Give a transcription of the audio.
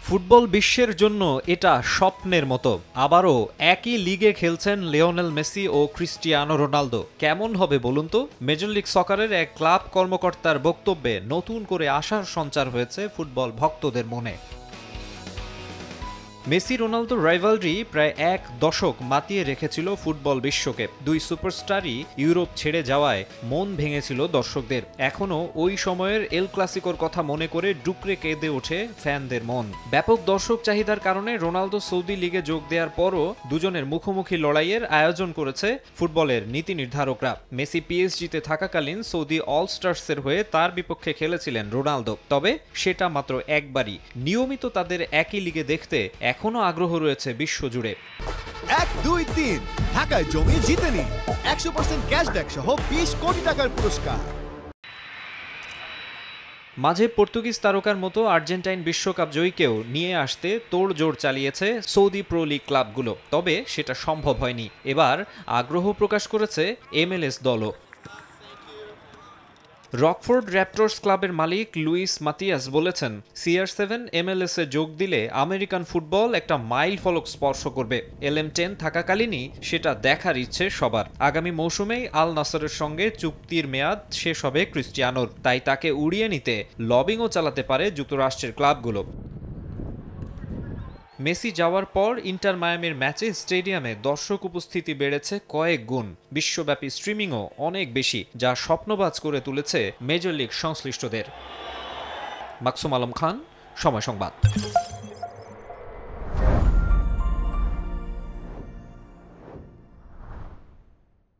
Football বিশ্বের জন্য এটা স্বপ্নের মতো। আবারও একই লিগে খেলছেন লিওনেল মেসি ও ক্রিস্টিয়ানো রোনালদো। কেমন হবে বলুন তো? মেজর লিগ সকারের এক ক্লাব কর্মকর্তার বক্তব্যে নতুন করে আশার সঞ্চার হয়েছে ফুটবল ভক্তদের মনে। মেসি রোনালদোর রাইভালরি প্রায় এক দশক মাতিয়ে রেখেছিল ফুটবল বিশ্বকে। দুই সুপারস্টারই ইউরোপ ছেড়ে যাওয়ায় মন ভেঙেছিল দর্শকদের। এখনও ওই সময়ের এল ক্লাসিকোর কথা মনে করে ডুকরে কেঁদে ওঠে ফ্যানদের মন। ব্যাপক দর্শক চাহিদার কারণে রোনালদো সৌদি লিগে যোগ দেওয়ার পরও দুজনের মুখোমুখি লড়াইয়ের আয়োজন করেছে ফুটবলের নীতি নির্ধারকরা। মেসি পিএসজিতে থাকাকালীন সৌদি অল স্টার্সের হয়ে তার বিপক্ষে খেলেছিলেন রোনালদো, তবে সেটা মাত্র একবারই। নিয়মিত তাদের একই লিগে দেখতে এখনো আগ্রহ রয়েছে বিশ্বজুড়ে। 1, 2, 3 ঢাকায় জমি জিতে নিন 100% ক্যাশব্যাক সহ 20 কোটি টাকার পুরস্কার। মাঝে পর্তুগিজ তারকার মতো আর্জেন্টাইন বিশ্বকাপ জয়ীকেও নিয়ে আসতে তোড়জোড় চালিয়েছে সৌদি প্রো লিগ ক্লাবগুলো, তবে সেটা সম্ভব হয়নি। এবার আগ্রহ প্রকাশ করেছে MLS দলও। রকফোর্ড র্যাপটর্স ক্লাবের মালিক লুইস মাতিয়াস বলেছেন, CR7 MLS-এ যোগ দিলে আমেরিকান ফুটবল একটা মাইল ফলক স্পর্শ করবে। LM10 থাকাকালীনই সেটা দেখার ইচ্ছে সবার। আগামী মৌসুমেই আল নাসরের সঙ্গে চুক্তির মেয়াদ শেষ হবে ক্রিস্টিয়ানোর, তাই তাকে উড়িয়ে নিতে লবিংও চালাতে পারে যুক্তরাষ্ট্রের ক্লাবগুলো। মেসি যাওয়ার পর ইন্টার মায়ামির ম্যাচে স্টেডিয়ামে দর্শক উপস্থিতি বেড়েছে কয়েক গুণ। বিশ্বব্যাপী স্ট্রিমিংও অনেক বেশি, যা স্বপ্নবাজ করে তুলেছে মেজর লিগ সংশ্লিষ্টদের। মাকসুম আলম খান, সময় সংবাদ।